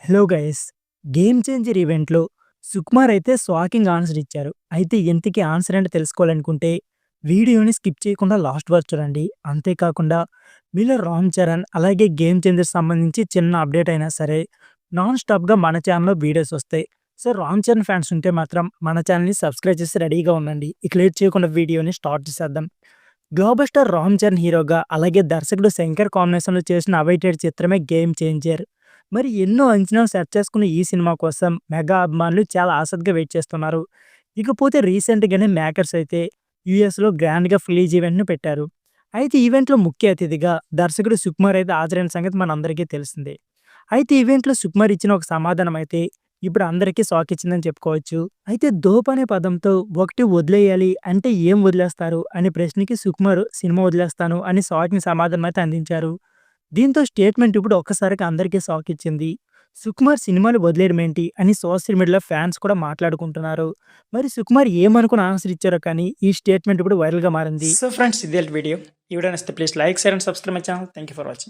Hello guys. 'Game changer' ఈవెంట్‌లో సుకుమార్ అయితే shocking answer ఇచ్చారు. అయితే ఇంతకీ ఆన్సర్ ఏంటో తెలుసుకోవాలనుకుంటే వీడియోని స్కిప్ చేయకుండా లాస్ట్ వరకు చూడండి. అంతేకాకుండా మీలో రామ్ చరణ్ అలాగే 'గేమ్ చేంజర్' సంబంధించి చిన్న అప్డేట్ అయినా సరే నాన్ స్టాప్‌గా మన ఛానెల్‌లో వీడియోస్ వస్తాయి. సో, రామ్ చరణ్ ఫ్యాన్స్ ఉంటే మాత్రం మన ఛానెల్‌ని సబ్స్క్రైబ్ చేసి రెడీగా ఉండండి. ఇక లేట్ చేయకుండా వీడియోని స్టార్ట్ చేసేద్దాం. గ్లోబల్ స్టార్ రామ్ చరణ్ హీరోగా అలాగే దర్శకుడు శంకర్ కాంబినేషన్‌లో చేసిన అవైటెడ్ చిత్రమే 'గేమ్ చేంజర్'. మరి ఎన్నో అంచనాలు సెట్ చేసుకున్న ఈ సినిమా కోసం మెగా అభిమానులు చాలా ఆసక్తిగా వెయిట్ చేస్తున్నారు. ఇకపోతే రీసెంట్‌గానే మేకర్స్ అయితే యూఎస్‌లో గ్రాండ్‌గా రిలీజ్ ఈవెంట్‌ని పెట్టారు. అయితే ఈవెంట్‌లో ముఖ్య అతిథిగా దర్శకుడు సుకుమార్ అయితే హాజరైన సంగతి మనందరికీ తెలిసిందే. అయితే ఈవెంట్‌లో సుకుమార్ ఇచ్చిన ఒక సమాధానం అయితే ఇప్పుడు అందరికీ షాక్ ఇచ్చిందని చెప్పుకోవచ్చు. అయితే 'దోప్' అనే పదంతో ఒకటి వదిలేయాలి అంటే ఏం వదిలేస్తారు అనే ప్రశ్నకి సుకుమార్ సినిమా వదిలేస్తాను అని షాకింగ్ సమాధానం అయితే అందించారు. దీంతో స్టేట్మెంట్ ఇప్పుడు ఒక్కసారిగా అందరికీ షాక్ ఇచ్చింది. సుకుమార్ సినిమాలు వదిలేయడం ఏంటి అని సోషల్ మీడియాలో ఫ్యాన్స్ కూడా మాట్లాడుకుంటున్నారు. మరి సుకుమార్ ఏమనుకుని ఆన్సర్ ఇచ్చారో కానీ ఈ స్టేట్మెంట్ ఇప్పుడు వైరల్‌గా మారింది. సో ఫ్రెండ్స్, ఇదే వీడియో. ఈ వీడియో నచ్చితే please like, share and subscribe my channel. Thank you for watching.